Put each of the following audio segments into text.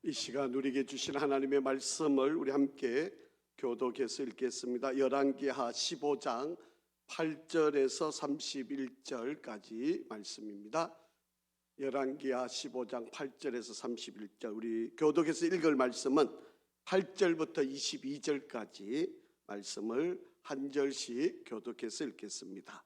이 시간 우리에게 주신 하나님의 말씀을 우리 함께 교독해서 읽겠습니다. 열왕기하 15장 8절에서 31절까지 말씀입니다. 열왕기하 15장 8절에서 31절, 우리 교독해서 읽을 말씀은 8절부터 22절까지 말씀을 한 절씩 교독해서 읽겠습니다.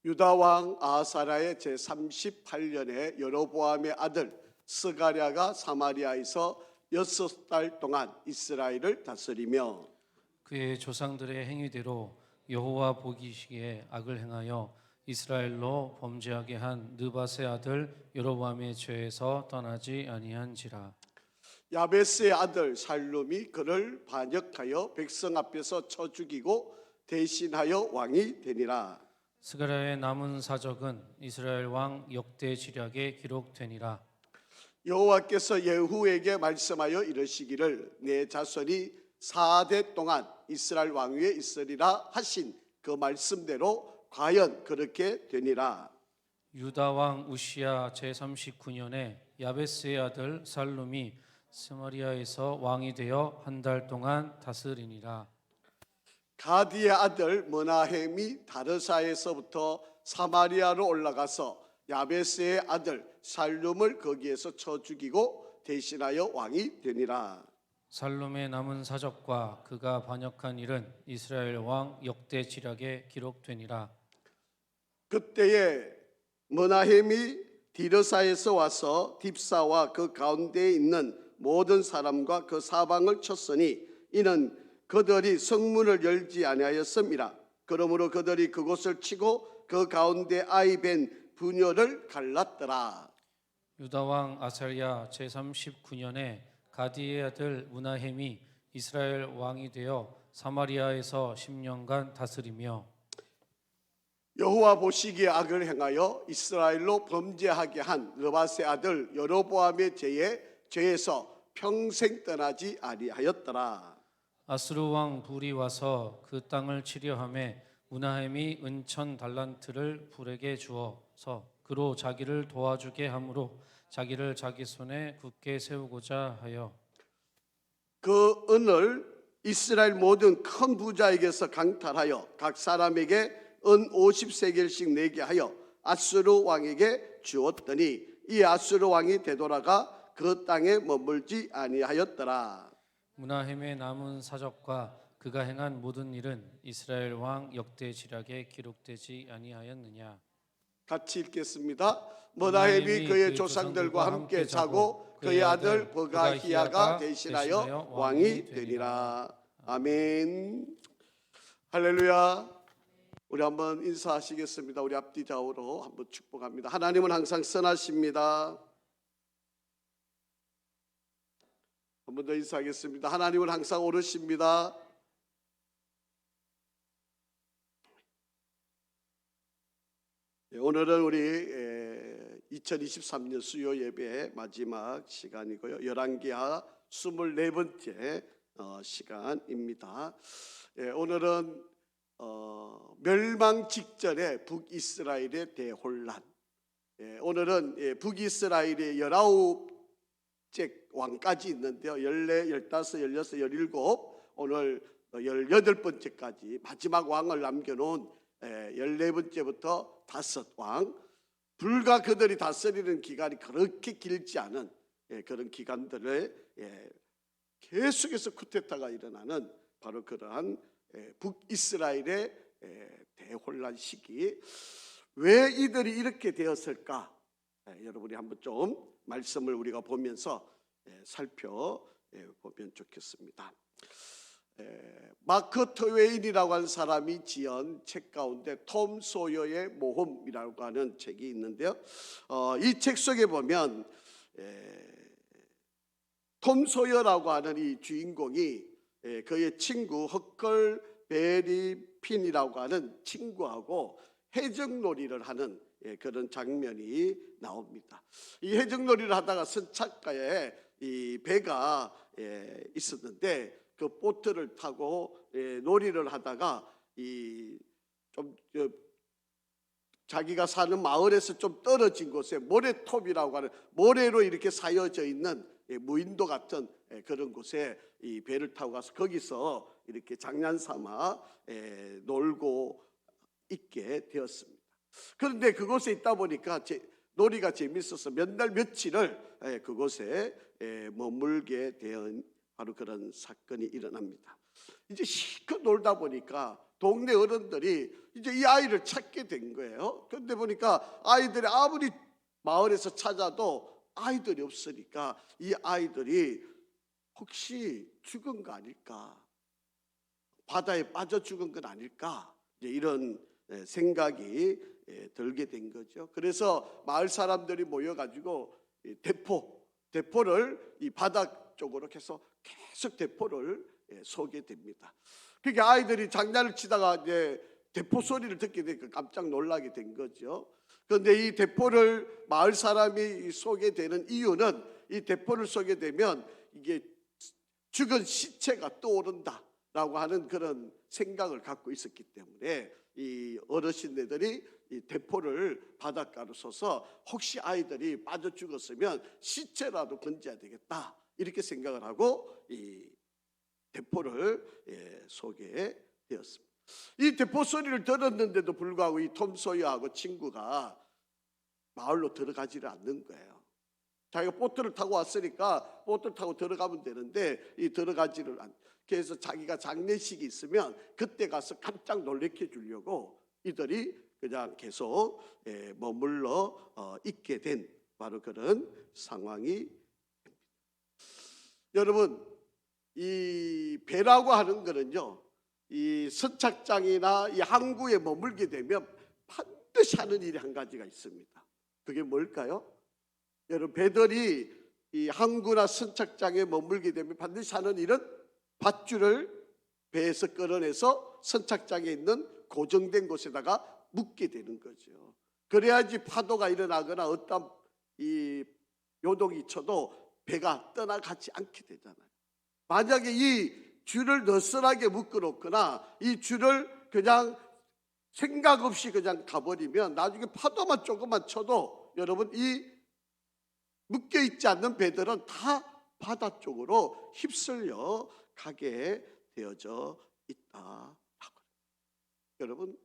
유다왕 아하사랴의 제38년에 여로보암의 아들 스가랴가 사마리아에서 6달 동안 이스라엘을 다스리며 그의 조상들의 행위대로 여호와 보시기에 악을 행하여 이스라엘로 범죄하게 한 느밧의 아들 여로보암의 죄에서 떠나지 아니한지라. 야베스의 아들 살룸이 그를 반역하여 백성 앞에서 쳐 죽이고 대신하여 왕이 되니라. 스가랴의 남은 사적은 이스라엘 왕 역대 지략에 기록되니라. 여호와께서 예후에게 말씀하여 이르시기를 내 자손이 4대 동안 이스라엘 왕 위에 있으리라 하신 그 말씀대로 과연 그렇게 되니라. 유다 왕 우시야 제39년에 야베스의 아들 살룸이 스마리아에서 왕이 되어 한 달 동안 다스리니라. 가디의 아들 므나헴이 다르사에서부터 사마리아로 올라가서 야베스의 아들 살룸을 거기에서 쳐 죽이고 대신하여 왕이 되니라. 살룸의 남은 사적과 그가 반역한 일은 이스라엘 왕 역대 지략에 기록되니라. 그때에 므나헴이 디르사에서 와서 딥사와 그 가운데에 있는 모든 사람과 그 사방을 쳤으니 이는 그들이 성문을 열지 아니하였음이라. 그러므로 그들이 그곳을 치고 그 가운데 아이 벤 부녀를 갈랐더라. 유다 왕 아사랴 제39년에 가디의 아들 므나헴이 이스라엘 왕이 되어 사마리아에서 10년간 다스리며 여호와 보시기에 악을 행하여 이스라엘로 범죄하게 한 느밧의 아들 여로보암의 죄에서 평생 떠나지 아니하였더라. 아스루 왕 불이 와서 그 땅을 치려하매 므나헴이 은천 달란트를 불에게 주어서 그로 자기를 도와주게 함으로 자기를 자기 손에 굳게 세우고자 하여 그 은을 이스라엘 모든 큰 부자에게서 강탈하여 각 사람에게 은 50세겔씩 내게 하여 아수르 왕에게 주었더니 이 아수르 왕이 되돌아가 그 땅에 머물지 아니하였더라. 므나헴의 남은 사적과 그가 행한 모든 일은 이스라엘 왕 역대 지략에 기록되지 아니하였느냐. 같이 읽겠습니다. 므나헴이 그의 조상들과 함께 자고 그의 아들 버가히야가 대신하여 왕이 되니라. 아멘. 할렐루야. 우리 한번 인사하시겠습니다. 우리 앞뒤 좌우로 한번 축복합니다. 하나님은 항상 선하십니다. 한 번 더 인사하겠습니다. 하나님은 항상 옳으십니다. 오늘은 우리 2023년 수요 예배의 마지막 시간이고요. 열왕기하 24번째 시간입니다. 오늘은 멸망 직전의 북이스라엘의 대혼란. 오늘은 북이스라엘의 19째 왕까지 있는데요. 14, 15, 16, 17 오늘 18번째까지 마지막 왕을 남겨놓은 14번째부터 5왕, 불과 그들이 다스리는 기간이 그렇게 길지 않은 그런 기간들에 계속해서 쿠데타가 일어나는 바로 그러한 북이스라엘의 대혼란 시기. 왜 이들이 이렇게 되었을까? 여러분이 한번 좀 말씀을 우리가 보면서 살펴보면 좋겠습니다. 마크 트웨인이라고 하는 사람이 지은 책 가운데 톰 소여의 모험이라고 하는 책이 있는데요. 이 책 속에 보면 톰 소여라고 하는 이 주인공이 그의 친구 허클 베리 핀이라고 하는 친구하고 해적놀이를 하는 그런 장면이 나옵니다. 이 해적놀이를 하다가 선착가에 이 배가 있었는데 그 보트를 타고 놀이를 하다가 이 좀 자기가 사는 마을에서 좀 떨어진 곳에 모래톱이라고 하는 모래로 이렇게 쌓여져 있는 무인도 같은 그런 곳에 이 배를 타고 가서 거기서 이렇게 장난삼아 놀고 있게 되었습니다. 그런데 그곳에 있다 보니까 놀이가 재밌어서 몇 날 며칠을 그곳에 머물게 된 바로 그런 사건이 일어납니다. 이제 실컷 놀다 보니까 동네 어른들이 이제 이 아이를 찾게 된 거예요. 그런데 보니까 아이들이 아무리 마을에서 찾아도 아이들이 없으니까 이 아이들이 혹시 죽은 거 아닐까? 바다에 빠져 죽은 건 아닐까? 이제 이런 생각이 들게 된 거죠. 그래서 마을 사람들이 모여가지고 대포를 이 바닥 쪽으로 해서 계속 대포를 쏘게 됩니다. 그게 아이들이 장난을 치다가 이제 대포 소리를 듣게 되니까 깜짝 놀라게 된 거죠. 그런데 이 대포를 마을 사람이 쏘게 되는 이유는 이 대포를 쏘게 되면 이게 죽은 시체가 떠오른다라고 하는 그런 생각을 갖고 있었기 때문에 이 어르신네들이 이 대포를 바닷가로 쏘서 혹시 아이들이 빠져 죽었으면 시체라도 건져야 되겠다 이렇게 생각을 하고 이 대포를 쏘게 되었습니다. 이 대포 소리를 들었는데도 불구하고 이 톰 소여하고 친구가 마을로 들어가지를 않는 거예요. 자기가 보트를 타고 왔으니까 보트 타고 들어가면 되는데 이 들어가지를 않. 그래서 자기가 장례식이 있으면 그때 가서 깜짝 놀래켜 주려고 이들이 그냥 계속 머물러 있게 된 바로 그런 상황이 됩니다. 여러분, 이 배라고 하는 거는요, 이 선착장이나 이 항구에 머물게 되면 반드시 하는 일이 한 가지가 있습니다. 그게 뭘까요? 여러분, 배들이 이 항구나 선착장에 머물게 되면 반드시 하는 일은 밧줄을 배에서 끌어내서 선착장에 있는 고정된 곳에다가 묶게 되는 거죠. 그래야지 파도가 일어나거나 어떤 이 요동이 쳐도 배가 떠나가지 않게 되잖아요. 만약에 이 줄을 느슨하게 묶어놓거나 이 줄을 그냥 생각 없이 그냥 가버리면 나중에 파도만 조금만 쳐도 여러분 이 묶여있지 않는 배들은 다 바다 쪽으로 휩쓸려 가게 되어져 있다. 여러분,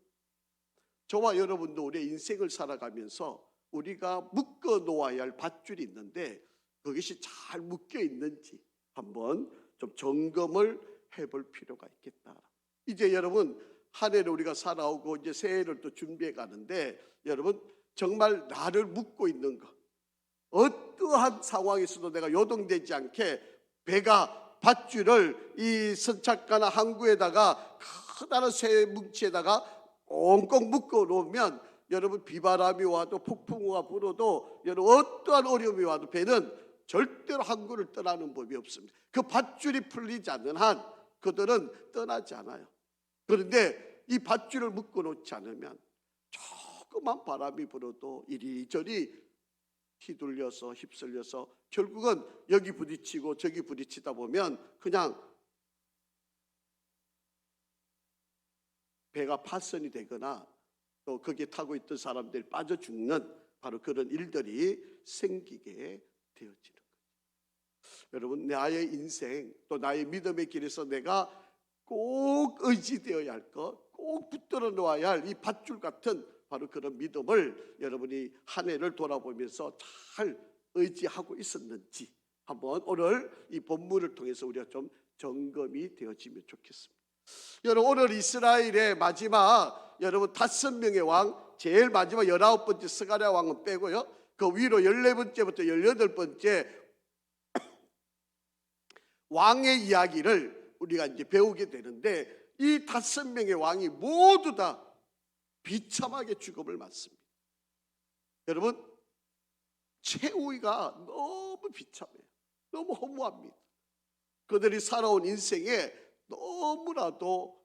저와 여러분도 우리의 인생을 살아가면서 우리가 묶어 놓아야 할 밧줄이 있는데 그것이 잘 묶여 있는지 한번 좀 점검을 해볼 필요가 있겠다. 이제 여러분 한 해를 우리가 살아오고 이제 새해를 또 준비해 가는데 여러분 정말 나를 묶고 있는 것, 어떠한 상황에서도 내가 요동되지 않게 배가 밧줄을 이 선착가나 항구에다가 커다란 새 뭉치에다가 꽁꽁 묶어 놓으면 여러분 비바람이 와도 폭풍우가 불어도 여러분 어떠한 어려움이 와도 배는 절대로 항구를 떠나는 법이 없습니다. 그 밧줄이 풀리지 않는 한 그들은 떠나지 않아요. 그런데 이 밧줄을 묶어 놓지 않으면 조그만 바람이 불어도 이리저리 휘둘려서 휩쓸려서 결국은 여기 부딪히고 저기 부딪히다 보면 그냥 배가 파손이 되거나 또 거기에 타고 있던 사람들이 빠져 죽는 바로 그런 일들이 생기게 되어지는 거죠. 여러분, 나의 인생 또 나의 믿음의 길에서 내가 꼭 의지되어야 할 것, 꼭 붙들어 놓아야 할 이 밧줄 같은 바로 그런 믿음을 여러분이 한 해를 돌아보면서 잘 의지하고 있었는지 한번 오늘 이 본문을 통해서 우리가 좀 점검이 되어지면 좋겠습니다. 여러분, 오늘 이스라엘의 마지막 여러분 5명의 왕, 제일 마지막 19번째 스가랴 왕은 빼고요, 그 위로 14번째부터 18번째 왕의 이야기를 우리가 이제 배우게 되는데 이 5명의 왕이 모두 다 비참하게 죽음을 맞습니다. 여러분, 최후가 너무 비참해요. 너무 허무합니다. 그들이 살아온 인생에 너무나도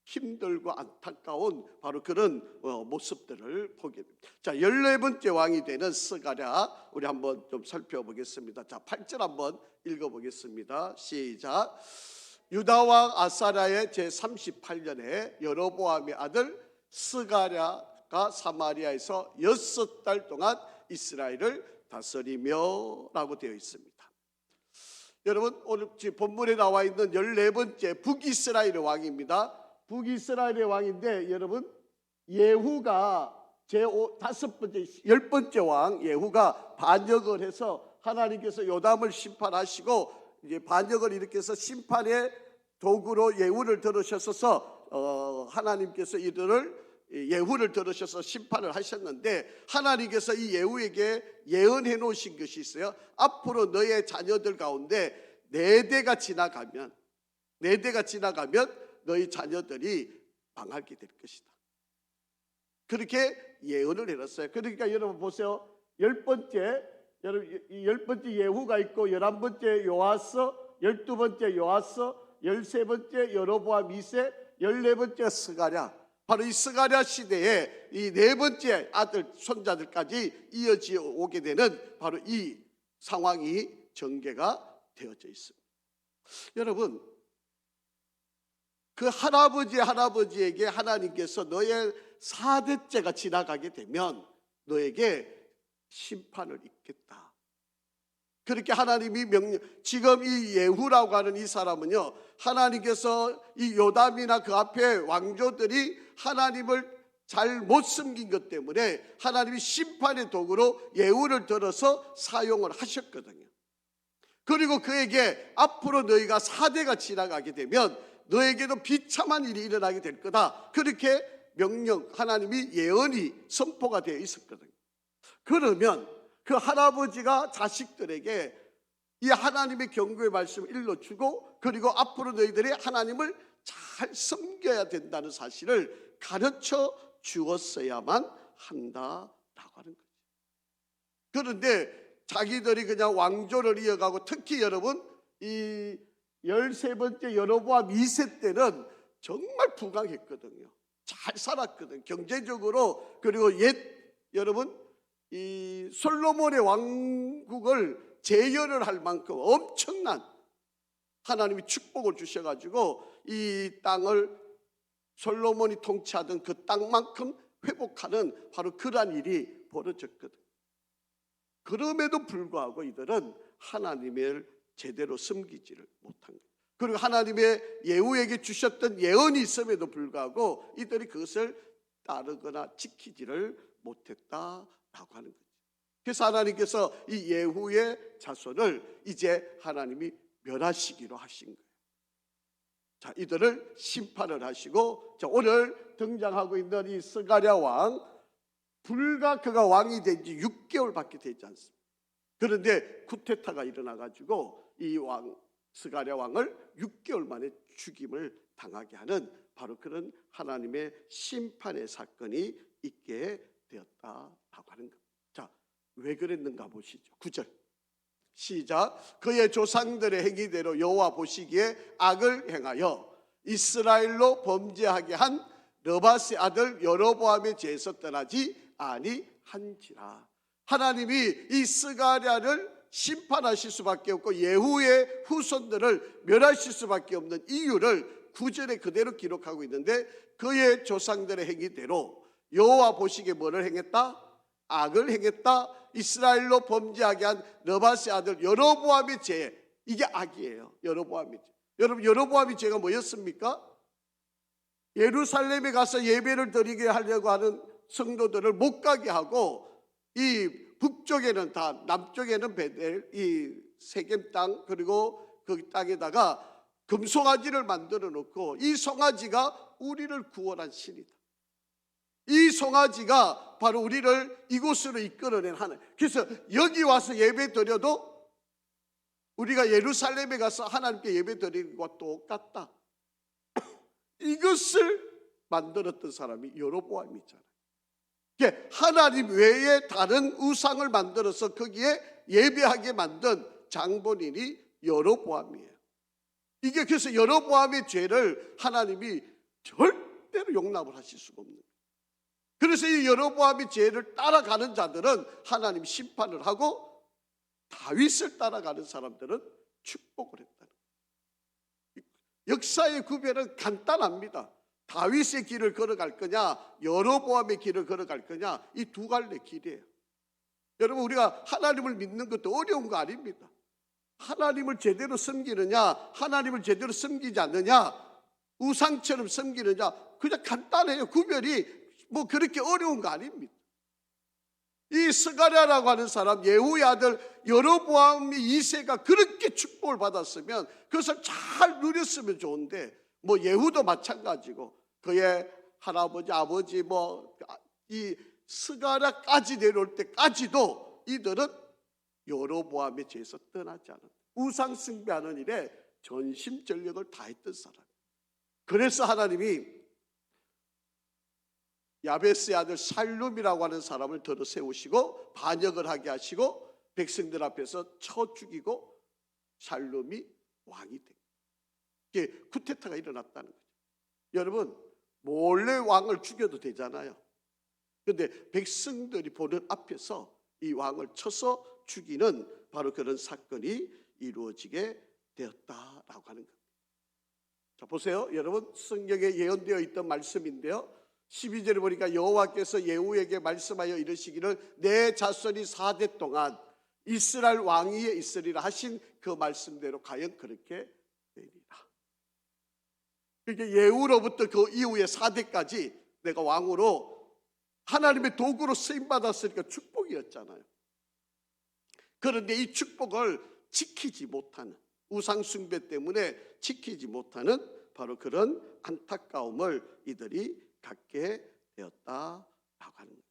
힘들고 안타까운 바로 그런 모습들을 보게 됩니다. 자, 14번째 왕이 되는 스가랴 우리 한번 좀 살펴보겠습니다. 자, 8절 한번 읽어보겠습니다. 시작. 유다 왕 아사랴의 제38년에 여로보암의 아들 스가랴 유다가 사마리아에서 6달 동안 이스라엘을 다스리며라고 되어 있습니다. 여러분, 오늘 본문에 나와 있는 14번째 북이스라엘의 왕입니다. 북이스라엘의 왕인데, 여러분, 예후가 제5번째 10번째 왕 예후가 반역을 해서 하나님께서 요담을 심판하시고 이제 반역을 일으켜서 심판의 도구로 예후를 들으셔서 하나님께서 예후를 들으셔서 심판을 하셨는데, 하나님께서 이 예후에게 예언해 놓으신 것이 있어요. 앞으로 너의 자녀들 가운데 4대가 지나가면 너희 자녀들이 망하게 될 것이다. 그렇게 예언을 해놨어요. 그러니까 여러분 보세요. 10번째 예후가 있고, 11번째 요아스, 12번째 요아스, 13번째 여로보암 2세, 14번째 스가랴. 바로 이 스가랴 시대에 이 4번째 아들 손자들까지 이어져 오게 되는 바로 이 상황이 전개가 되어져 있습니다. 여러분, 그 할아버지에게 하나님께서 너의 4대째가 지나가게 되면 너에게 심판을 입겠다. 그렇게 하나님이 지금 이 예후라고 하는 이 사람은요, 하나님께서 이 요담이나 그 앞에 왕조들이 하나님을 잘 못 섬긴 것 때문에 하나님이 심판의 도구로 예후를 들어서 사용을 하셨거든요. 그리고 그에게 앞으로 너희가 4대가 지나가게 되면 너에게도 비참한 일이 일어나게 될 거다. 그렇게 하나님이 예언이 선포가 되어 있었거든요. 그러면 그 할아버지가 자식들에게 이 하나님의 경고의 말씀을 일러주고, 그리고 앞으로 너희들이 하나님을 잘 섬겨야 된다는 사실을 가르쳐 주었어야만 한다라고 하는 거죠. 그런데 자기들이 그냥 왕조를 이어가고, 특히 여러분 이 13번째 여로보암 2세 때는 정말 부강했거든요. 잘 살았거든요. 경제적으로. 그리고 여러분 이 솔로몬의 왕국을 재현을 할 만큼 엄청난 하나님이 축복을 주셔가지고 이 땅을 솔로몬이 통치하던 그 땅만큼 회복하는 바로 그러한 일이 벌어졌거든. 그럼에도 불구하고 이들은 하나님을 제대로 섬기지를 못한 거예요. 그리고 하나님의 예후에게 주셨던 예언이 있음에도 불구하고 이들이 그것을 따르거나 지키지를 못했다라고 하는 거죠. 그래서 하나님께서 이 예후의 자손을 이제 하나님이 멸하시기로 하신 거예요. 자, 이들을 심판을 하시고, 자, 오늘 등장하고 있는 이 스가랴 왕, 불과 그가 왕이 된 지 6개월밖에 되지 않습니다. 그런데 쿠데타가 일어나가지고 이 스가랴 왕을 6개월 만에 죽임을 당하게 하는 바로 그런 하나님의 심판의 사건이 있게 되었다라고 하는 겁니다. 자, 왜 그랬는가 보시죠. 9절 시작. 그의 조상들의 행위대로 여호와 보시기에 악을 행하여 이스라엘로 범죄하게 한 느밧의 아들 여로보암의 죄에서 떠나지 아니한지라. 하나님이 이 스가랴를 심판하실 수밖에 없고 예후의 후손들을 멸하실 수밖에 없는 이유를 9절에 그대로 기록하고 있는데, 그의 조상들의 행위대로 여호와 보시기에 뭐를 행했다? 악을 행했다. 이스라엘로 범죄하게 한 느밧의 아들 여로보암의 죄, 이게 악이에요. 여로보암의 죄. 여러분, 여로보암의 죄가 뭐였습니까? 예루살렘에 가서 예배를 드리게 하려고 하는 성도들을 못 가게 하고, 이 북쪽에는 다, 남쪽에는 베델, 이 세겜 땅, 그리고 그 땅에다가 금송아지를 만들어 놓고, 이 송아지가 우리를 구원한 신이다. 이 송아지가 바로 우리를 이곳으로 이끌어낸 하나님. 그래서 여기 와서 예배 드려도 우리가 예루살렘에 가서 하나님께 예배 드리는 것과 똑같다. 이것을 만들었던 사람이 여로보암이잖아요. 하나님 외에 다른 우상을 만들어서 거기에 예배하게 만든 장본인이 여로보암이에요. 이게 그래서 여로보암의 죄를 하나님이 절대로 용납을 하실 수가 없는 거예요. 그래서 이 여로보암의 죄를 따라가는 자들은 하나님 심판을 하고, 다윗을 따라가는 사람들은 축복을 했다는 거예요. 역사의 구별은 간단합니다. 다윗의 길을 걸어갈 거냐, 여로보암의 길을 걸어갈 거냐, 이 두 갈래 길이에요. 여러분, 우리가 하나님을 믿는 것도 어려운 거 아닙니다. 하나님을 제대로 섬기느냐, 하나님을 제대로 섬기지 않느냐, 우상처럼 섬기느냐, 그냥 간단해요. 구별이 뭐 그렇게 어려운 거 아닙니다. 이 스가랴라고 하는 사람, 예후의 아들 여로보암이 2세가 그렇게 축복을 받았으면 그것을 잘 누렸으면 좋은데, 뭐 예후도 마찬가지고 그의 할아버지, 아버지, 뭐 이 스가랴까지 내려올 때까지도 이들은 여로보암의 죄에서 떠나지 않았다. 우상 숭배하는 일에 전심전력을 다했던 사람. 그래서 하나님이 야베스의 아들 살룸이라고 하는 사람을 들어 세우시고 반역을 하게 하시고 백성들 앞에서 쳐 죽이고 살룸이 왕이 된 거예요. 이게 쿠데타가 일어났다는 거죠. 여러분, 몰래 왕을 죽여도 되잖아요. 그런데 백성들이 보는 앞에서 이 왕을 쳐서 죽이는 바로 그런 사건이 이루어지게 되었다라고 하는 겁니다. 자, 보세요. 여러분, 성경에 예언되어 있던 말씀인데요, 12절에 보니까 여호와께서 예후에게 말씀하여 이르시기를 내 자손이 4대 동안 이스라엘 왕 위에 있으리라 하신 그 말씀대로 과연 그렇게 되리라. 그러니까 예후로부터 그 이후에 4대까지 내가 왕으로 하나님의 도구로 쓰임받았으니까 축복이었잖아요. 그런데 이 축복을 지키지 못하는, 우상 숭배 때문에 지키지 못하는 바로 그런 안타까움을 이들이 갖게 되었다라고 하는 거예요.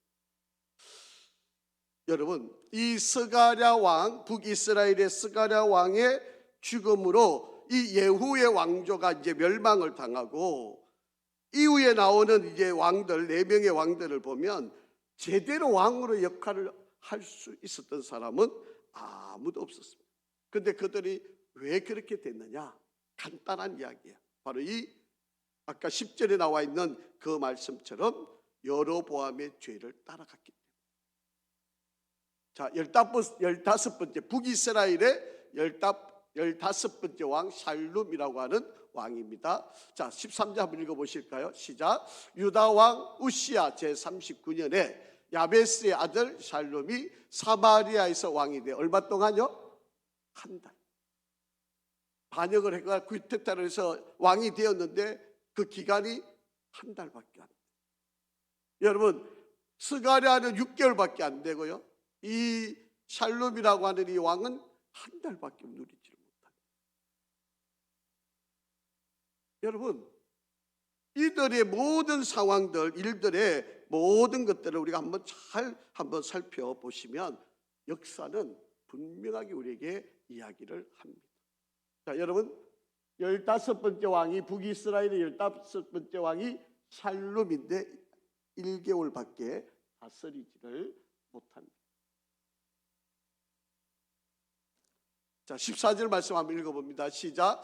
여러분, 이 스가랴 왕, 북이스라엘의 스가랴 왕의 죽음으로 이 예후의 왕조가 이제 멸망을 당하고, 이후에 나오는 이제 왕들, 4명의 왕들을 보면 제대로 왕으로 역할을 할 수 있었던 사람은 아무도 없었습니다. 그런데 그들이 왜 그렇게 됐느냐? 간단한 이야기예요. 바로 이 아까 10절에 나와 있는 그 말씀처럼 여로보암의 죄를 따라갔기 때문에. 자, 15번째 북이스라엘의 15번째 왕 샬룸이라고 하는 왕입니다. 자, 13절 한번 읽어보실까요? 시작. 유다 왕 우시야 제39년에 야베스의 아들 샬룸이 사마리아에서 왕이 돼 얼마 동안요? 한 달. 반역을 해가 쿠데타를 해서 왕이 되었는데 그 기간이 한 달밖에 안 돼요. 여러분, 스가랴는 6개월밖에 안 되고요, 이 샬룸이라고 하는 이 왕은 한 달밖에 누리지를 못합니다. 여러분, 이들의 모든 상황들, 일들의 모든 것들을 우리가 한번 살펴보시면 역사는 분명하게 우리에게 이야기를 합니다. 자, 여러분, 15번째 왕이 북이스라엘의 15번째 왕이 샬룸인데 1개월밖에 다스리지를 못합니다. 자, 14절 말씀 한번 읽어봅니다. 시작.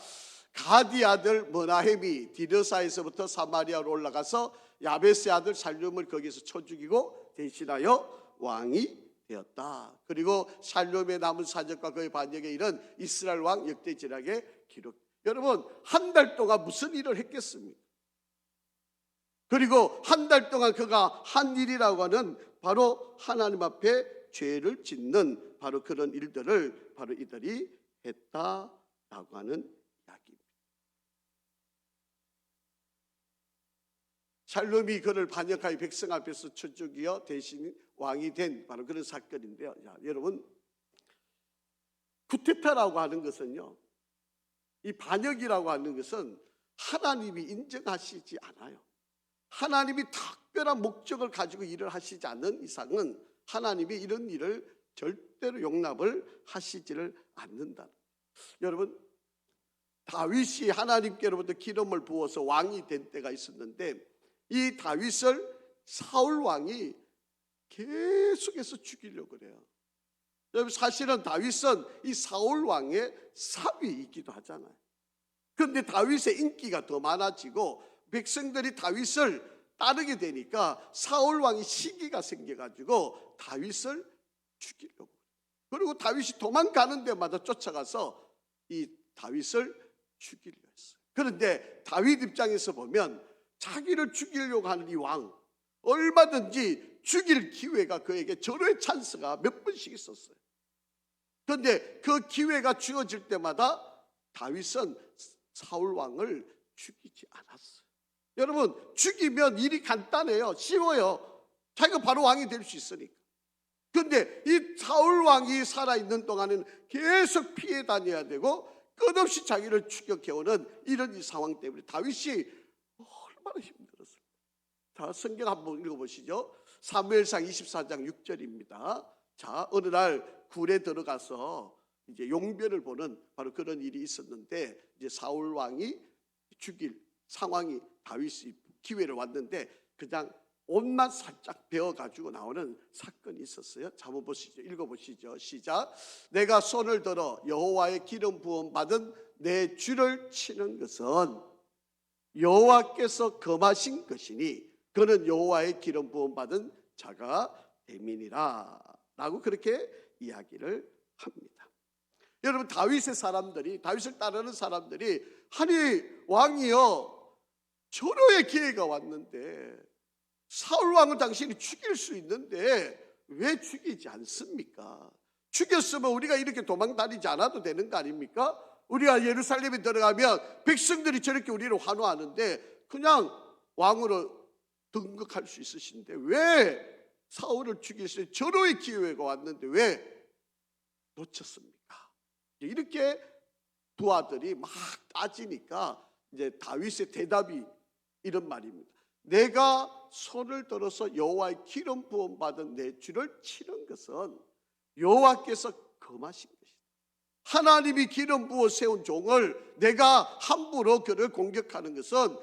가디 아들 머나헴이 디르사에서부터 사마리아로 올라가서 야베스의 아들 샬룸을 거기서 쳐 죽이고 대신하여 왕이 되었다. 그리고 샬룸의 남은 사적과 그의 반역에 이른 이스라엘 왕 역대지략의 기록. 여러분, 한 달 동안 무슨 일을 했겠습니까? 그리고 한 달 동안 그가 한 일이라고 하는 바로 하나님 앞에 죄를 짓는 바로 그런 일들을 바로 이들이 했다라고 하는 이야기입니다. 샬롬이 그를 반역하여 백성 앞에서 쳐 죽이어 대신 왕이 된 바로 그런 사건인데요. 자, 여러분, 쿠데타라고 하는 것은요, 이 반역이라고 하는 것은 하나님이 인정하시지 않아요. 하나님이 특별한 목적을 가지고 일을 하시지 않는 이상은 하나님이 이런 일을 절대로 용납을 하시지를 않는다. 여러분, 다윗이 하나님께로부터 기름을 부어서 왕이 된 때가 있었는데 이 다윗을 사울 왕이 계속해서 죽이려고 그래요. 여러분, 사실은 다윗은 이 사울 왕의 사위이기도 하잖아요. 그런데 다윗의 인기가 더 많아지고 백성들이 다윗을 따르게 되니까 사울 왕이 시기가 생겨가지고 다윗을 죽이려고. 그리고 다윗이 도망가는 데마다 쫓아가서 이 다윗을 죽이려 했어요. 그런데 다윗 입장에서 보면 자기를 죽이려고 하는 이 왕, 얼마든지 죽일 기회가 그에게 절호의 찬스가 몇 번씩 있었어요. 그런데 그 기회가 주어질 때마다 다윗은 사울 왕을 죽이지 않았어요. 여러분, 죽이면 일이 간단해요. 쉬워요. 자기가 바로 왕이 될 수 있으니까. 그런데 이 사울 왕이 살아있는 동안은 계속 피해 다녀야 되고 끝없이 자기를 추격해오는 이런 이 상황 때문에 다윗이 얼마나 힘들었어요. 자, 성경 한번 읽어보시죠. 사무엘상 24장 6절입니다. 자, 어느 날 굴에 들어가서 이제 용변을 보는 바로 그런 일이 있었는데, 이제 사울 왕이 죽일 상황이 다윗이 기회를 왔는데 그냥 옷만 살짝 베어가지고 나오는 사건이 있었어요. 자, 한번 보시죠. 읽어보시죠. 시작. 내가 손을 들어 여호와의 기름 부음 받은 내 주를 치는 것은 여호와께서 금하신 것이니 그는 여호와의 기름 부음 받은 자가 됨이니라 라고 그렇게 이야기를 합니다. 여러분, 다윗의 사람들이, 다윗을 따르는 사람들이, 아니 왕이여, 절호의 기회가 왔는데 사울 왕은 당신이 죽일 수 있는데 왜 죽이지 않습니까? 죽였으면 우리가 이렇게 도망 다니지 않아도 되는 거 아닙니까? 우리가 예루살렘에 들어가면 백성들이 저렇게 우리를 환호하는데 그냥 왕으로 등극할 수 있으신데 왜 사울을 죽일 수 있는 절호의 기회가 왔는데 왜 놓쳤습니까? 이렇게 두 아들이 막 따지니까 이제 다윗의 대답이 이런 말입니다. 내가 손을 들어서 여호와의 기름 부음 받은 내 주를 치는 것은 여호와께서 금하신 것이다. 하나님이 기름 부어 세운 종을 내가 함부로 그를 공격하는 것은,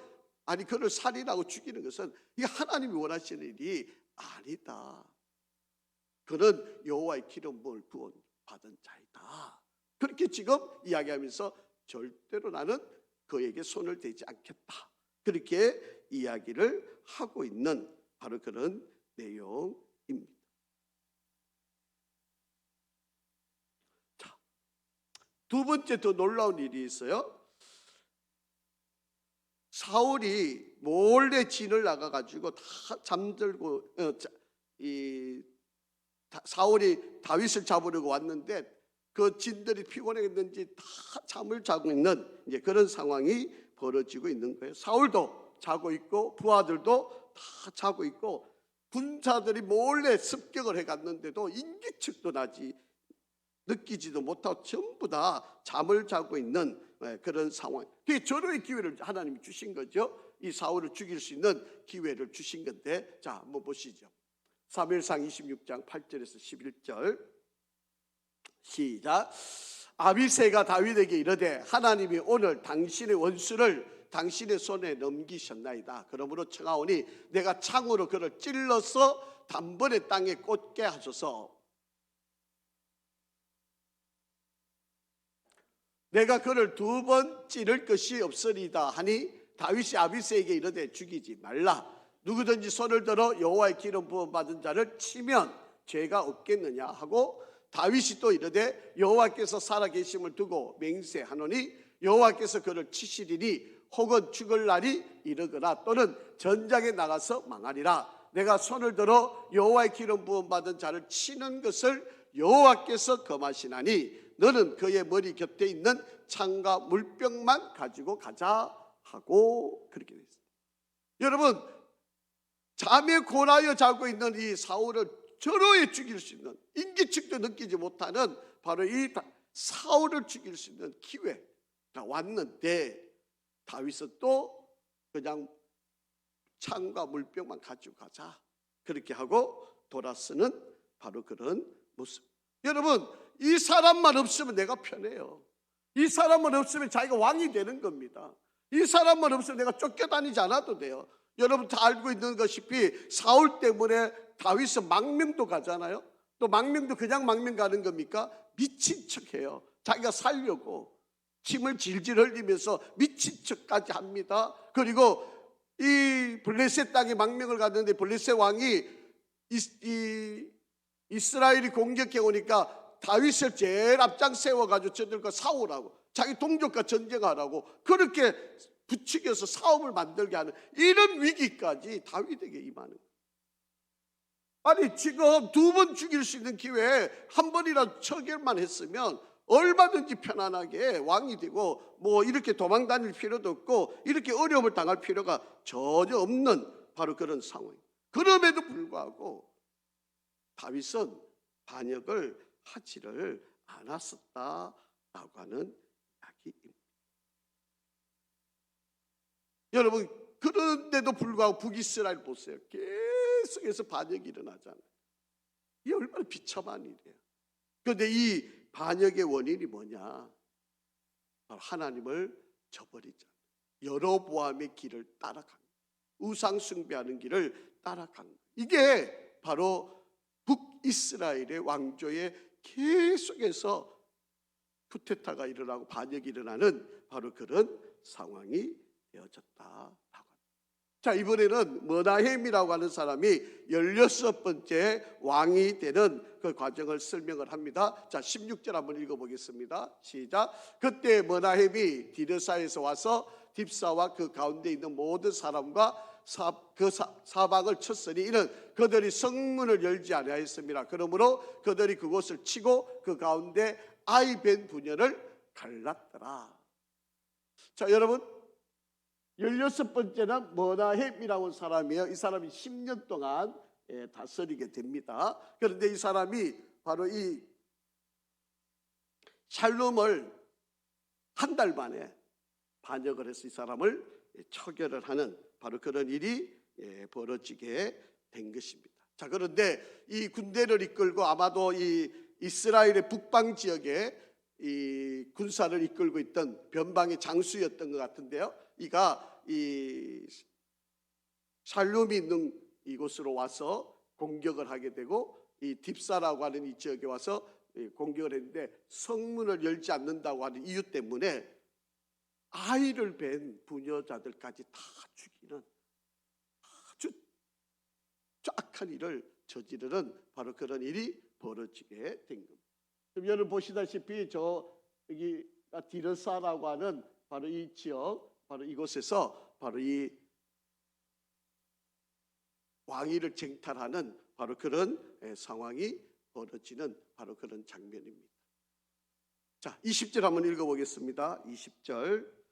아니 그를 살인하고 죽이는 것은 이게 하나님이 원하시는 일이 아니다. 그는 여호와의 기름 부을 부어 받은 자이다. 그렇게 지금 이야기하면서 절대로 나는 그에게 손을 대지 않겠다. 그렇게 이야기를 하고 있는 바로 그런 내용입니다. 자, 두 번째 더 놀라운 일이 있어요. 사울이 몰래 진을 나가가지고 다 잠들고 사울이 다윗을 잡으려고 왔는데 그 진들이 피곤했는지 다 잠을 자고 있는 이제 그런 상황이 벌어지고 있는 거예요. 사울도 자고 있고 부하들도 다 자고 있고 군사들이 몰래 습격을 해갔는데도 인기척도 나지 느끼지도 못하고 전부 다 잠을 자고 있는 그런 상황. 그게 절호의 기회를 하나님이 주신 거죠. 이 사울을 죽일 수 있는 기회를 주신 건데, 자 한번 보시죠. 사무엘상 26장 8절에서 11절 시작. 아비새가 다윗에게 이르되 하나님이 오늘 당신의 원수를 당신의 손에 넘기셨나이다. 그러므로 청하오니 내가 창으로 그를 찔러서 단번에 땅에 꽂게 하소서. 내가 그를 두 번 찌를 것이 없으리다 하니 다윗이 아비새에게 이르되 죽이지 말라. 누구든지 손을 들어 여호와의 기름 부음 받은 자를 치면 죄가 없겠느냐 하고 다윗이 또 이르되 여호와께서 살아계심을 두고 맹세하노니 여호와께서 그를 치시리니 혹은 죽을 날이 이르거나 또는 전장에 나가서 망하리라. 내가 손을 들어 여호와의 기름 부음 받은 자를 치는 것을 여호와께서 금하시나니 너는 그의 머리 곁에 있는 창과 물병만 가지고 가자 하고 그렇게 되어 있습니다. 여러분, 잠에 권하여 자고 있는 이 사울을 절호에 죽일 수 있는, 인기척도 느끼지 못하는 바로 이 사울을 죽일 수 있는 기회가 왔는데 다윗은 또 그냥 창과 물병만 가지고 가자 그렇게 하고 돌아서는 바로 그런 모습. 여러분, 이 사람만 없으면 내가 편해요. 이 사람만 없으면 자기가 왕이 되는 겁니다. 이 사람만 없으면 내가 쫓겨다니지 않아도 돼요. 여러분 다 알고 있는 것이피 사울 때문에 다윗은 망명도 가잖아요. 또 망명도 그냥 망명 가는 겁니까? 미친 척해요. 자기가 살려고 침을 질질 흘리면서 미친 척까지 합니다. 그리고 이 블레셋 땅에 망명을 갔는데 블레셋 왕이 이스라엘이 공격해 오니까 다윗을 제일 앞장 세워가지고 저들과 싸우라고, 자기 동족과 전쟁하라고 그렇게 부추겨서 싸움을 만들게 하는 이런 위기까지 다윗에게 임하는 거예요. 아니 지금 두 번 죽일 수 있는 기회에 한 번이라도 처결만 했으면 얼마든지 편안하게 왕이 되고 뭐 이렇게 도망 다닐 필요도 없고 이렇게 어려움을 당할 필요가 전혀 없는 바로 그런 상황이에요. 그럼에도 불구하고 다윗은 반역을 하지를 않았었다라고 하는 이야기입니다. 여러분 그런데도 불구하고 북이스라엘 보세요. 계속해서 반역이 일어나잖아요. 이게 얼마나 비참한 일이에요. 그런데 이 반역의 원인이 뭐냐? 바로 하나님을 저버리자. 여로보암의 길을 따라간 거예요. 우상 숭배하는 길을 따라간 거예요. 이게 바로 북이스라엘의 왕조에 계속해서 쿠데타가 일어나고 반역이 일어나는 바로 그런 상황이 되어졌다. 자, 이번에는 머나헴이라고 하는 사람이 16번째 왕이 되는 그 과정을 설명을 합니다. 자, 16절 한번 읽어보겠습니다. 시작. 그때 머나헴이 디르사에서 와서 딥사와 그 가운데 있는 모든 사람과 사방을 쳤으니 이는 그들이 성문을 열지 아니하였습니다. 그러므로 그들이 그곳을 치고 그 가운데 아이벤 부녀를 갈랐더라. 자, 여러분 16번째는 머나헴이라고 하는 사람이에요. 이 사람이 10년 동안 다스리게 됩니다. 그런데 이 사람이 바로 이 샬롬을 한 달 만에 반역을 해서 이 사람을 처결을 하는 바로 그런 일이 벌어지게 된 것입니다. 자, 그런데 이 군대를 이끌고 아마도 이 이스라엘의 북방 지역에 이 군사를 이끌고 있던 변방의 장수였던 것 같은데요. 이가 이 샬롬이 있는 이곳으로 와서 공격을 하게 되고 이 딥사라고 하는 이 지역에 와서 공격을 했는데 성문을 열지 않는다고 하는 이유 때문에 아이를 뵌 부녀자들까지 다 죽이는 아주 악한 일을 저지르는 바로 그런 일이 벌어지게 된 겁니다. 그럼 여러분 보시다시피 여기 디르사라고 하는 바로 이 지역, 바로 이곳에서 바로 이 왕위를 쟁탈하는 바로 그런 상황이 벌어지는 바로 그런 장면입니다. 자, 20절 한번 읽어보겠습니다. 20절.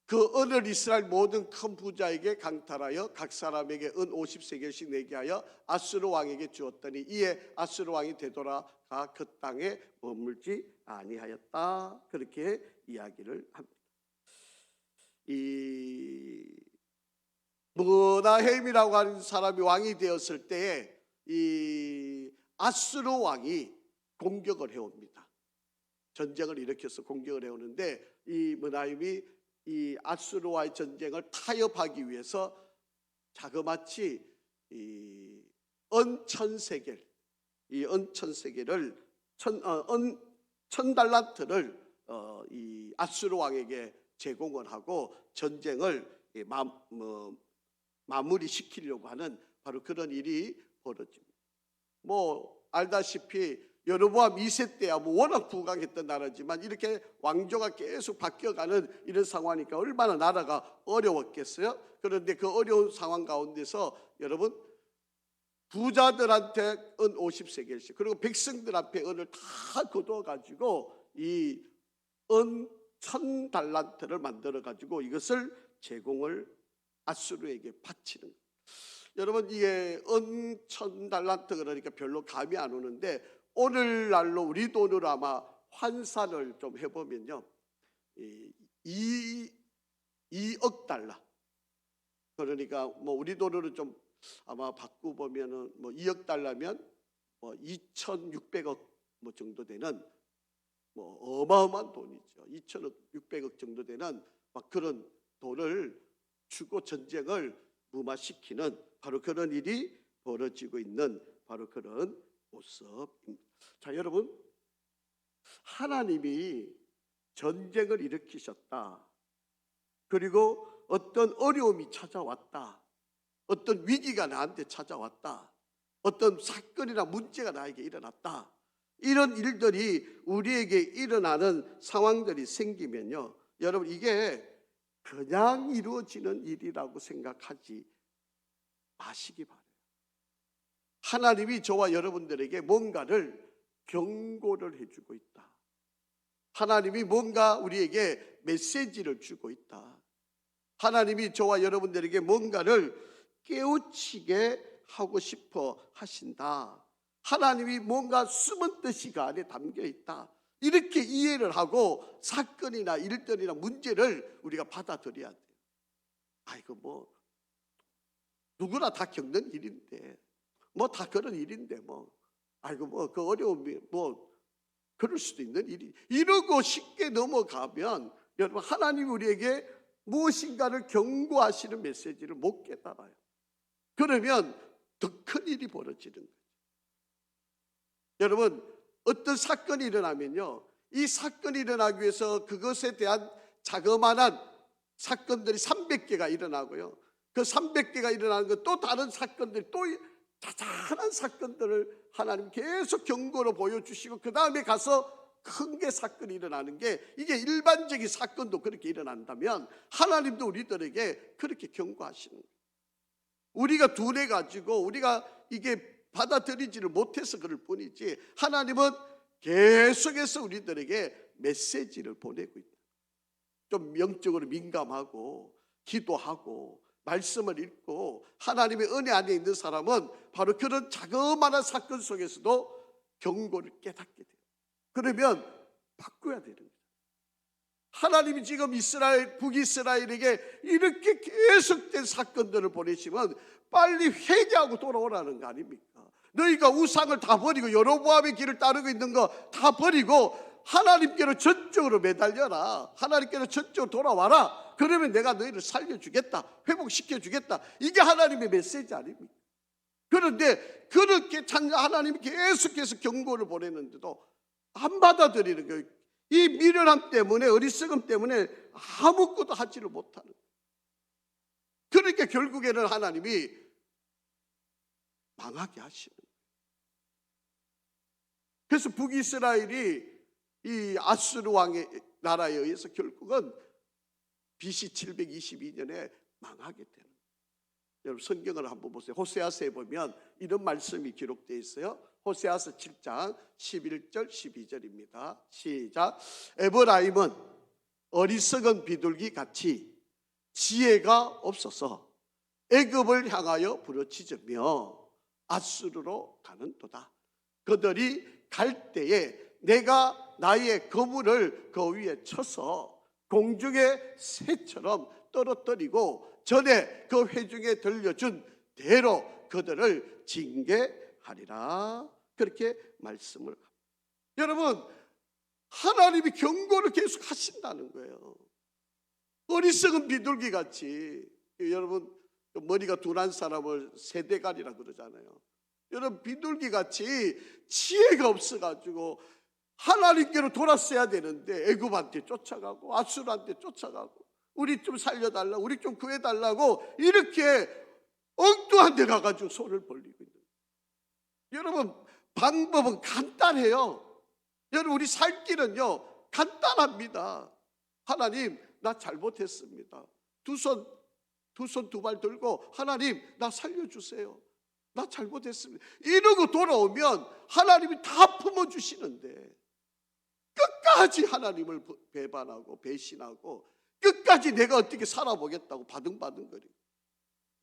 그 은을 이스라엘 모든 큰 부자에게 강탈하여 각 사람에게 은 50세겔씩 내게 하여 아수르 왕에게 주었더니 이에 아수르 왕이 되돌아가 그 땅에 머물지 아니하였다. 그렇게 이야기를 합니다. 이 머나헴이라고 하는 사람이 왕이 되었을 때에 이 아수르 왕이 공격을 해옵니다. 전쟁을 일으켜서 공격을 해오는데 이 머나헴이 이 아수르와의 전쟁을 타협하기 위해서 자그마치 이 은 1000세겔, 이 은 1000세겔을 은 1000달란트를 이 아수르 왕에게 제공을 하고 전쟁을 마무리 시키려고 하는 바로 그런 일이 벌어집니다. 뭐 알다시피 여로보암 2세 때야 뭐 워낙 부강했던 나라지만 이렇게 왕조가 계속 바뀌어가는 이런 상황이니까 얼마나 나라가 어려웠겠어요. 그런데 그 어려운 상황 가운데서 여러분 부자들한테 은 50세겔씩 그리고 백성들 앞에 은을 다 거둬가지고 이 은 1000달란트를 만들어가지고 이것을 제공을 아수르에게 바치는 거예요. 여러분 이게 은 1000달란트 그러니까 별로 감이 안 오는데 오늘날로 우리 돈으로 아마 환산을 좀 해보면요 2억 달러 그러니까 뭐 우리 돈으로 좀 아마 바꾸보면은 뭐 2억 달러면 뭐 2,600억 뭐 정도 되는 뭐 어마어마한 돈이죠. 2,600억 정도 되는 막 그런 돈을 주고 전쟁을 무마시키는 바로 그런 일이 벌어지고 있는 바로 그런 모습입니다. 자, 여러분 하나님이 전쟁을 일으키셨다. 그리고 어떤 어려움이 찾아왔다. 어떤 위기가 나한테 찾아왔다. 어떤 사건이나 문제가 나에게 일어났다. 이런 일들이 우리에게 일어나는 상황들이 생기면요 여러분, 이게 그냥 이루어지는 일이라고 생각하지 마시기 바라요. 하나님이 저와 여러분들에게 뭔가를 경고를 해주고 있다. 하나님이 뭔가 우리에게 메시지를 주고 있다. 하나님이 저와 여러분들에게 뭔가를 깨우치게 하고 싶어 하신다. 하나님이 뭔가 숨은 뜻이 그 안에 담겨 있다. 이렇게 이해를 하고 사건이나 일들이나 문제를 우리가 받아들여야 돼요. 아이고, 뭐 누구나 다 겪는 일인데, 뭐 다 그런 일인데, 뭐 아이고, 뭐 그 어려움이 뭐 그럴 수도 있는 일이, 이러고 쉽게 넘어가면 여러분, 하나님이 우리에게 무엇인가를 경고하시는 메시지를 못 깨달아요. 그러면 더 큰 일이 벌어지는 거예요. 여러분, 어떤 사건이 일어나면요, 이 사건이 일어나기 위해서 그것에 대한 자그마한 사건들이 300개가 일어나고요, 그 300개가 일어나는 것, 또 다른 사건들이, 또 자잘한 사건들을 하나님 계속 경고로 보여주시고, 그 다음에 가서 큰 게 사건이 일어나는 게, 이게 일반적인 사건도 그렇게 일어난다면 하나님도 우리들에게 그렇게 경고하시는 거예요. 우리가 둔해가지고 우리가 이게 받아들이지를 못해서 그럴 뿐이지, 하나님은 계속해서 우리들에게 메시지를 보내고 있다. 좀 영적으로 민감하고 기도하고 말씀을 읽고 하나님의 은혜 안에 있는 사람은 바로 그런 자그마한 사건 속에서도 경고를 깨닫게 돼요. 그러면 바꿔야 되는 거예요. 하나님이 지금 북이스라엘에게 이렇게 계속된 사건들을 보내시면 빨리 회개하고 돌아오라는 거 아닙니까? 너희가 우상을 다 버리고 여로보암의 길을 따르고 있는 거 다 버리고 하나님께로 전적으로 매달려라. 하나님께로 전적으로 돌아와라. 그러면 내가 너희를 살려주겠다, 회복시켜주겠다. 이게 하나님의 메시지 아닙니까? 그런데 그렇게 하나님이 계속해서 경고를 보내는데도 안 받아들이는 거예요. 이 미련함 때문에, 어리석음 때문에 아무것도 하지를 못하는 거예요. 그러니까 결국에는 하나님이 망하게 하시는 거예요. 그래서 북이스라엘이 이 아수르 왕의 나라에 의해서 결국은 BC 722년에 망하게 되는 거예요. 여러분, 성경을 한번 보세요. 호세아서에 보면 이런 말씀이 기록되어 있어요. 호세아서 7장 11절 12절입니다. 시작. 에브라임은 어리석은 비둘기 같이 지혜가 없어서 애굽을 향하여 부르짖으며 아수르로 가는도다. 그들이 갈 때에 내가 나의 거물을 그 위에 쳐서 공중의 새처럼 떨어뜨리고 전에 그 회중에 들려준 대로 그들을 징계하리라. 그렇게 말씀을 합니다. 여러분, 하나님이 경고를 계속 하신다는 거예요. 어리석은 비둘기 같이. 여러분, 머리가 둔한 사람을 세대갈이라 그러잖아요. 여러분, 비둘기 같이 지혜가 없어가지고 하나님께로 돌았어야 되는데 애굽한테 쫓아가고 아수르한테 쫓아가고 우리 좀 살려달라고, 우리 좀 구해달라고 이렇게 엉뚱한 데 가가지고 손을 벌리고 있는 거예요. 여러분, 방법은 간단해요. 여러분, 우리 살 길은요 간단합니다. 하나님, 나 잘못했습니다. 두 손 두 발 들고 하나님, 나 살려주세요. 나 잘못했습니다. 이러고 돌아오면 하나님이 다 품어주시는데, 끝까지 하나님을 배반하고 배신하고 끝까지 내가 어떻게 살아보겠다고 바등바등거리고.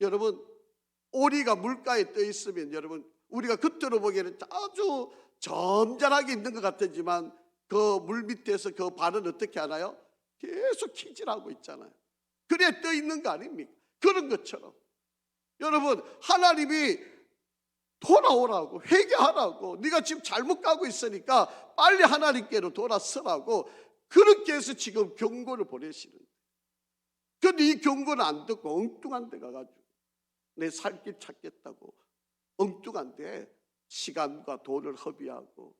여러분, 오리가 물가에 떠 있으면 여러분, 우리가 겉으로 보기에는 아주 점잖하게 있는 것 같지만 그 물 밑에서 그 발은 어떻게 하나요? 계속 키질하고 있잖아요. 그래 떠 있는 거 아닙니까? 그런 것처럼 여러분, 하나님이 돌아오라고, 회개하라고, 네가 지금 잘못 가고 있으니까 빨리 하나님께로 돌아서라고 그렇게 해서 지금 경고를 보내시는 거예요. 그런데 이 경고는 안 듣고 엉뚱한 데 가가지고 내 살 길 찾겠다고 엉뚱한 데 시간과 돈을 허비하고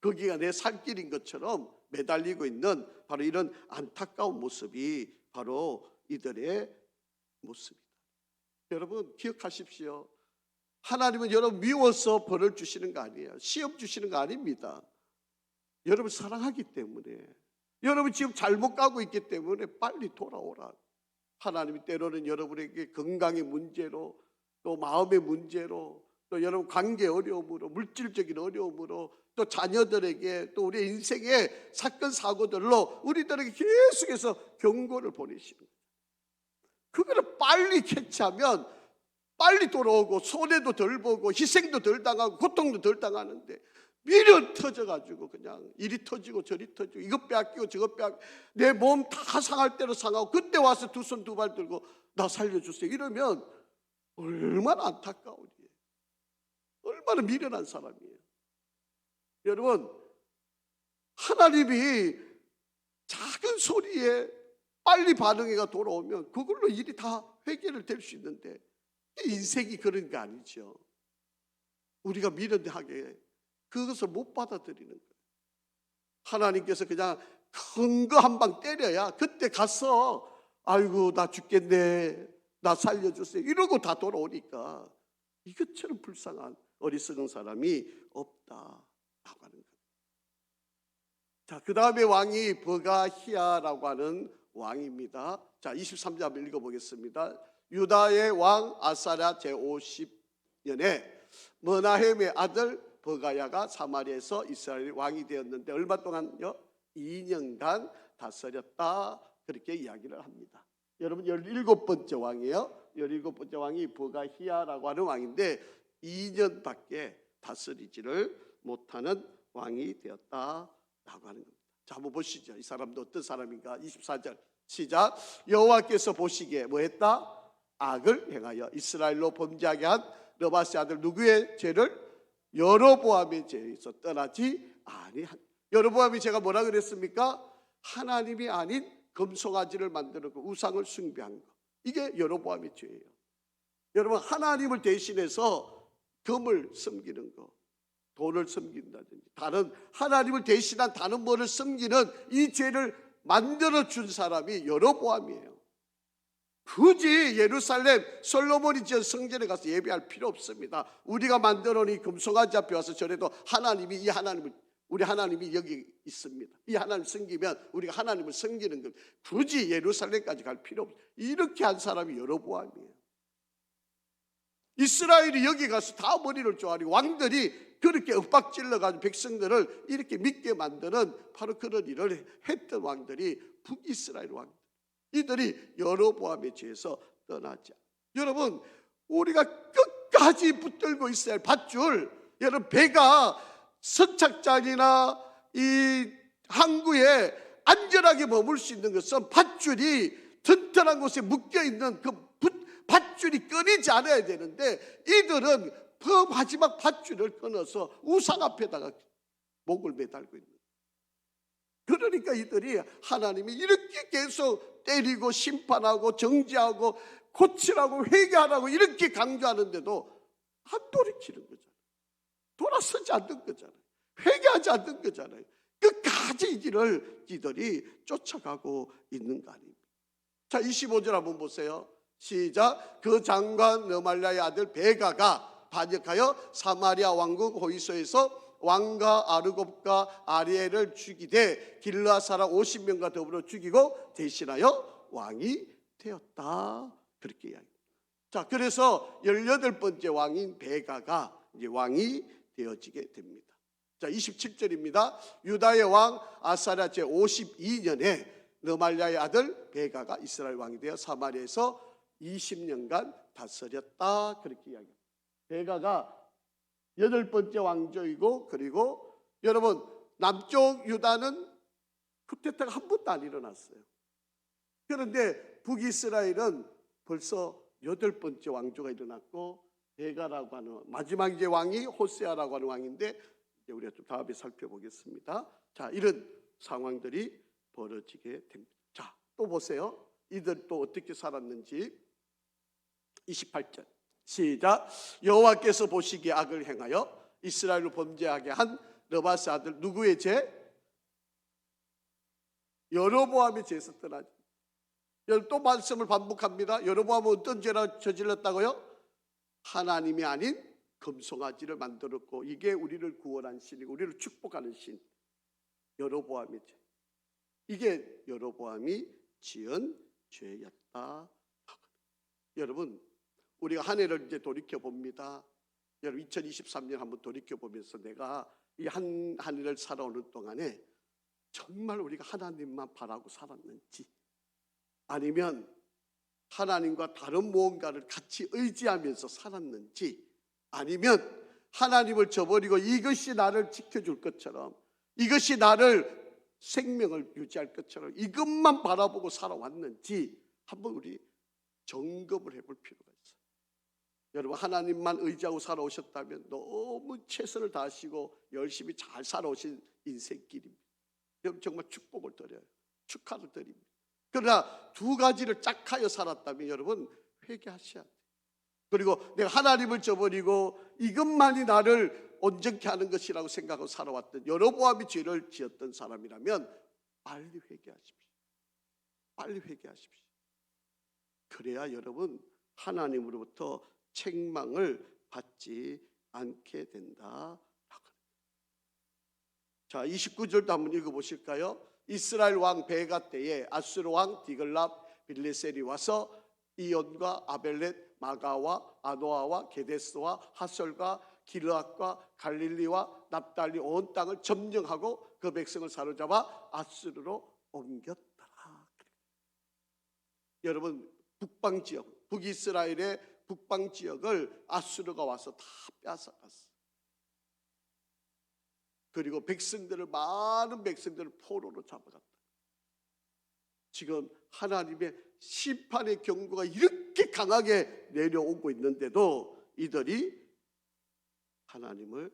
거기가 내 살 길인 것처럼 매달리고 있는 바로 이런 안타까운 모습이 바로 이들의 모습이다. 여러분, 기억하십시오. 하나님은 여러분 미워서 벌을 주시는 거 아니에요. 시험 주시는 거 아닙니다. 여러분 사랑하기 때문에, 여러분 지금 잘못 가고 있기 때문에 빨리 돌아오라. 하나님이 때로는 여러분에게 건강의 문제로, 또 마음의 문제로, 또 여러분 관계 어려움으로, 물질적인 어려움으로, 또 자녀들에게, 또 우리 인생의 사건 사고들로 우리들에게 계속해서 경고를 보내시는 거예요. 그거를 빨리 캐치하면 빨리 돌아오고 손해도 덜 보고 희생도 덜 당하고 고통도 덜 당하는데, 미련 터져가지고 그냥 이리 터지고 저리 터지고 이것 빼앗기고 저것 빼앗기고 내 몸 다 상할 대로 상하고, 그때 와서 두 손 두 발 들고 나 살려주세요 이러면 얼마나 안타까우니, 얼마나 미련한 사람이에요. 여러분, 하나님이 작은 소리에 빨리 반응해가 돌아오면 그걸로 일이 다 해결을 될 수 있는데, 인생이 그런 게 아니죠. 우리가 미련하게 그것을 못 받아들이는 거예요. 하나님께서 그냥 큰 거 한 방 때려야 그때 가서 아이고 나 죽겠네, 나 살려주세요 이러고 다 돌아오니까 이것처럼 불쌍한 어리석은 사람이 없다라고 하는 거예요. 자, 그 다음에 왕이 버가히야라고 하는 왕입니다. 자, 23절 한번 읽어보겠습니다. 유다의 왕 아사랴 제50년에 머나헴의 아들 버가야가 사마리아에서 이스라엘 왕이 되었는데 얼마 동안요? 2년간 다스렸다, 그렇게 이야기를 합니다. 여러분 17번째 왕이에요. 17번째 왕이 버가히야라고 하는 왕인데 2년밖에 다스리지를 못하는 왕이 되었다라고 하는 겁니다. 자, 한번 보시죠. 이 사람도 어떤 사람인가. 24절 시작. 여호와께서 보시기에 뭐했다? 악을 행하여 이스라엘로 범죄하게 한 느바스의 아들 누구의 죄를? 여로보암의 죄에서 떠나지 아니한. 여로보암이 제가 뭐라 그랬습니까? 하나님이 아닌 금송아지를 만들었고 우상을 숭배한 거, 이게 여로보암의 죄예요. 여러분, 하나님을 대신해서 금을 섬기는 거, 돈을 섬긴다든지 다른 하나님을 대신한 다른 뭐를 섬기는 이 죄를 만들어 준 사람이 여로보암이에요. 굳이 예루살렘 솔로몬이 지은 성전에 가서 예배할 필요 없습니다. 우리가 만들어 놓은 이 금송아지 앞에 와서 절해도 하나님이, 이 하나님을, 우리 하나님이 여기 있습니다, 이 하나님 섬기면 우리가 하나님을 섬기는 것, 굳이 예루살렘까지 갈 필요 없어요. 이렇게 한 사람이 여로보암이에요. 이스라엘이 여기 가서 다 머리를 조아리고 왕들이 그렇게 윽박질러가지고 백성들을 이렇게 믿게 만드는 바로 그런 일을 했던 왕들이 북이스라엘 왕들, 이들이 여로보암의 죄에서 떠나지. 여러분, 우리가 끝까지 붙들고 있어야 할 밧줄, 여러분 배가 선착장이나 이 항구에 안전하게 머물 수 있는 것은 밧줄이 튼튼한 곳에 묶여있는 그 밧줄이 끊이지 않아야 되는데, 이들은 그 마지막 밧줄을 끊어서 우상 앞에다가 목을 매달고 있는 거예요. 그러니까 이들이 하나님이 이렇게 계속 때리고 심판하고 정죄하고 고치라고 회개하라고 이렇게 강조하는데도 안 돌이키는 거잖아요. 돌아서지 않는 거잖아요. 회개하지 않는 거잖아요. 끝까지 이 길을 이들이 쫓아가고 있는 거 아닙니까? 자, 25절 한번 보세요. 시작. 그 장관 느말랴의 아들 베가가 반역하여 사마리아 왕국 호이소에서 왕과 아르곱과 아리엘을 죽이되 길르앗 사람 50명과 더불어 죽이고 대신하여 왕이 되었다, 그렇게 이야기합니다. 자, 그래서 18번째 왕인 베가가 이제 왕이 되어지게 됩니다. 자, 27절입니다. 유다의 왕 아사랴 제52년에 느말랴의 아들 베가가 이스라엘 왕이 되어 사마리아에서 20년간 다스렸다, 그렇게 이야기합니다. 베가가 8번째 왕조이고, 그리고 여러분 남쪽 유다는 쿠데타가 한 번도 안 일어났어요. 그런데 북이스라엘은 벌써 8번째 왕조가 일어났고, 베가라고 하는 마지막 이제 왕이 호세아라고 하는 왕인데, 이제 우리가 좀 다음에 살펴보겠습니다. 자, 이런 상황들이 벌어지게 됩니다. 자, 또 보세요. 이들 또 어떻게 살았는지. 28절 시작. 여호와께서 보시기에 악을 행하여 이스라엘로 범죄하게 한 느바스 아들 누구의 죄? 여로보암의 죄에서 떠나지. 또 말씀을 반복합니다. 여로보암은 어떤 죄를 저질렀다고요? 하나님이 아닌 금송아지를 만들었고, 이게 우리를 구원한 신이고 우리를 축복하는 신 여로보암의 죄. 이게 여로보암이 지은 죄였다. 여러분, 우리가 한 해를 이제 돌이켜 봅니다. 여러분, 2023년 한번 돌이켜 보면서 내가 이 한 해를 살아오는 동안에 정말 우리가 하나님만 바라고 살았는지, 아니면 하나님과 다른 무언가를 같이 의지하면서 살았는지, 아니면 하나님을 저버리고 이것이 나를 지켜줄 것처럼, 이것이 나를 생명을 유지할 것처럼 이것만 바라보고 살아왔는지 한번 우리 점검을 해볼 필요가 있어요. 여러분, 하나님만 의지하고 살아오셨다면 너무 최선을 다하시고 열심히 잘 살아오신 인생길입니다. 여러분, 정말 축복을 드려요. 축하를 드립니다. 그러나 두 가지를 짝하여 살았다면 여러분, 회개하셔야 돼요. 그리고 내가 하나님을 저버리고 이것만이 나를 온전케 하는 것이라고 생각하고 살아왔던, 여로보암이 죄를 지었던 사람이라면 빨리 회개하십시오. 빨리 회개하십시오. 그래야 여러분, 하나님으로부터 책망을 받지 않게 된다. 자, 29절도 한번 읽어보실까요? 이스라엘 왕 베가 때에 아수르 왕 디글랍 빌레셀이 와서 이온과 아벨렛 마가와 아노아와 게데스와 하솔과 기르앗과 갈릴리와 납달리 온 땅을 점령하고 그 백성을 사로잡아 아수르로 옮겼더라. 여러분, 북방 지역, 북이스라엘의 북방 지역을 아수르가 와서 다 빼앗아갔어요. 그리고 많은 백성들을 포로로 잡아갔다. 지금 하나님의 심판의 경고가 이렇게 강하게 내려오고 있는데도 이들이 하나님을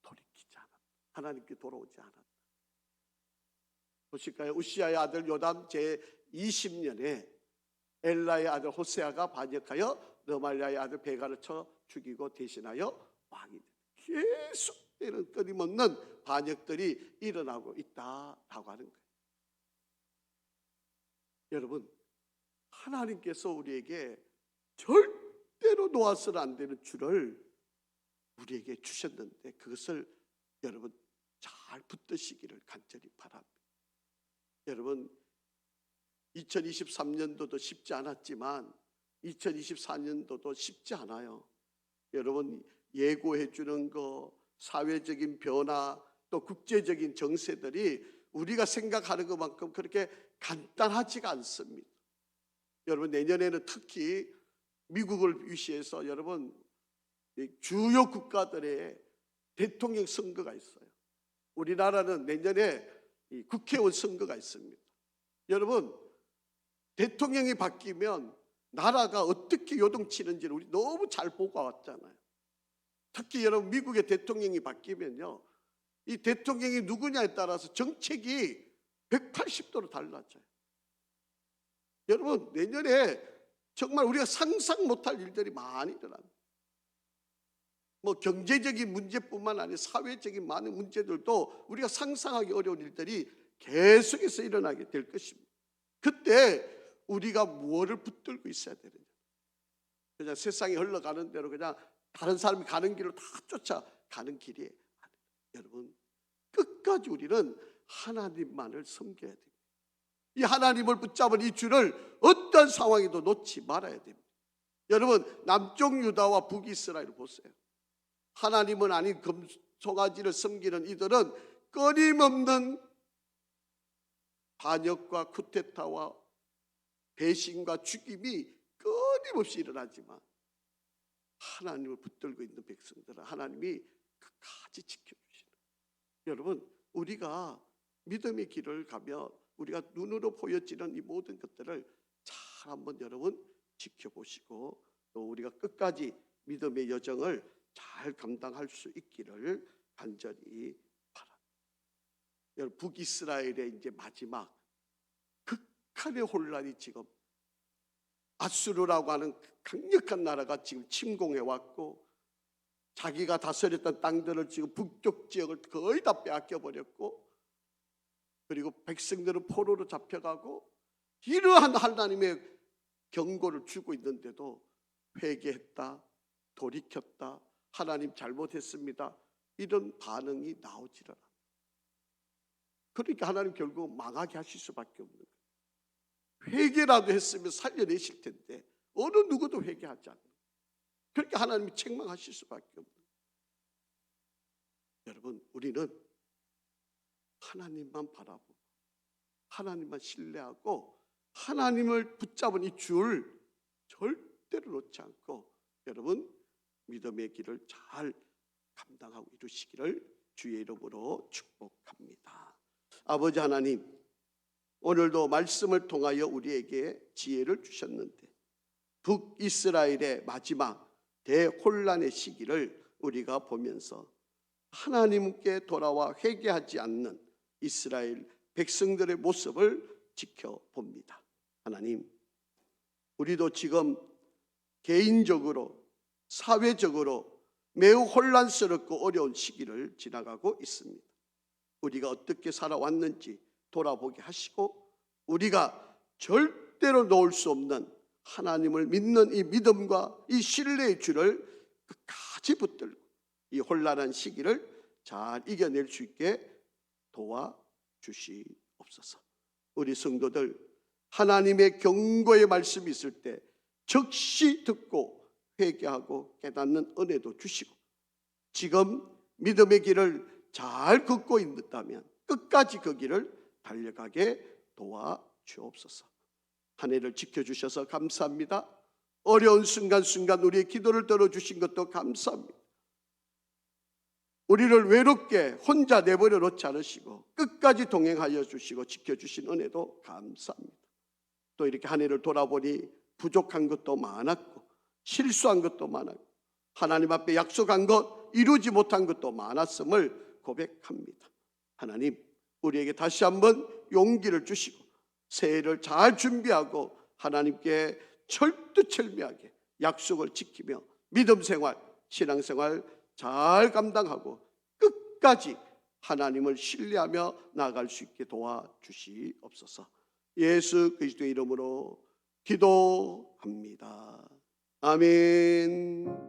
돌이키지 않았다. 하나님께 돌아오지 않았다. 보실까요? 우시아의 아들 요담 제20년에 엘라의 아들 호세아가 반역하여 너말리아의 아들 베가를 쳐 죽이고 대신하여 왕이 됐다. 계속되는 끊임없는 반역들이 일어나고 있다라고 하는 거예요. 여러분, 하나님께서 우리에게 절대로 놓아서는 안 되는 줄을 우리에게 주셨는데 그것을 여러분 잘 붙드시기를 간절히 바랍니다. 여러분, 2023년도도 쉽지 않았지만 2024년도도 쉽지 않아요. 여러분, 예고해 주는 거, 사회적인 변화, 또 국제적인 정세들이 우리가 생각하는 것만큼 그렇게 간단하지가 않습니다. 여러분, 내년에는 특히 미국을 위시해서 여러분 주요 국가들의 대통령 선거가 있어요. 우리나라는 내년에 국회의원 선거가 있습니다. 여러분, 대통령이 바뀌면 나라가 어떻게 요동치는지를 우리 너무 잘 보고 왔잖아요. 특히 여러분, 미국의 대통령이 바뀌면요, 이 대통령이 누구냐에 따라서 정책이 180도로 달라져요. 여러분, 내년에 정말 우리가 상상 못할 일들이 많이 일어납니다. 뭐 경제적인 문제뿐만 아니라 사회적인 많은 문제들도 우리가 상상하기 어려운 일들이 계속해서 일어나게 될 것입니다. 그때 우리가 무엇을 붙들고 있어야 되느냐? 그냥 세상이 흘러가는 대로 그냥 다른 사람이 가는 길로 다 쫓아가는 길이 아닙니다. 여러분, 끝까지 우리는 하나님만을 섬겨야 됩니다. 이 하나님을 붙잡은 이 줄을 어떤 상황에도 놓지 말아야 됩니다. 여러분, 남쪽 유다와 북이스라엘을 보세요. 하나님은 아닌 금송아지를 섬기는 이들은 끊임없는 반역과 쿠데타와 배신과 죽임이 끊임없이 일어나지만 하나님을 붙들고 있는 백성들은 하나님이 끝까지 지켜주시는 거예요. 여러분, 우리가 믿음의 길을 가며 우리가 눈으로 보여지는 이 모든 것들을 잘 한번 여러분 지켜보시고 또 우리가 끝까지 믿음의 여정을 잘 감당할 수 있기를 간절히 바랍니다. 여러분, 북이스라엘의 이제 마지막 극한의 혼란이 지금 아수르라고 하는 강력한 나라가 지금 침공해 왔고, 자기가 다스렸던 땅들을 지금 북쪽 지역을 거의 다 빼앗겨 버렸고, 그리고 백성들은 포로로 잡혀가고, 이러한 하나님의 경고를 주고 있는데도 회개했다, 돌이켰다, 하나님 잘못했습니다, 이런 반응이 나오질 않아. 그러니까 하나님 결국 망하게 하실 수밖에 없는 거예요. 회개라도 했으면 살려내실 텐데 어느 누구도 회개하지 않는 거예요. 그러니까 하나님이 책망하실 수밖에 없는 거예요. 여러분, 우리는 하나님만 바라보고 하나님만 신뢰하고 하나님을 붙잡은 이 줄 절대로 놓지 않고 여러분 믿음의 길을 잘 감당하고 이루시기를 주의 이름으로 축복합니다. 아버지 하나님, 오늘도 말씀을 통하여 우리에게 지혜를 주셨는데 북이스라엘의 마지막 대혼란의 시기를 우리가 보면서 하나님께 돌아와 회개하지 않는 이스라엘 백성들의 모습을 지켜봅니다. 하나님, 우리도 지금 개인적으로 사회적으로 매우 혼란스럽고 어려운 시기를 지나가고 있습니다. 우리가 어떻게 살아왔는지 돌아보게 하시고 우리가 절대로 놓을 수 없는 하나님을 믿는 이 믿음과 이 신뢰의 줄을 끝까지 붙들고 이 혼란한 시기를 잘 이겨낼 수 있게 도와주시옵소서. 우리 성도들 하나님의 경고의 말씀이 있을 때 즉시 듣고 회개하고 깨닫는 은혜도 주시고 지금 믿음의 길을 잘 걷고 있다면 끝까지 그 길을 달려가게 도와주옵소서. 한 해를 지켜주셔서 감사합니다. 어려운 순간순간 우리의 기도를 들어주신 것도 감사합니다. 우리를 외롭게 혼자 내버려 놓지 않으시고 끝까지 동행하여 주시고 지켜주신 은혜도 감사합니다. 또 이렇게 한 해를 돌아보니 부족한 것도 많았고 실수한 것도 많았고 하나님 앞에 약속한 것 이루지 못한 것도 많았음을 고백합니다. 하나님, 우리에게 다시 한번 용기를 주시고 새해를 잘 준비하고 하나님께 철두철미하게 약속을 지키며 믿음 생활, 신앙생활 잘 감당하고 끝까지 하나님을 신뢰하며 나아갈 수 있게 도와주시옵소서. 예수 그리스도의 이름으로 기도합니다. 아멘.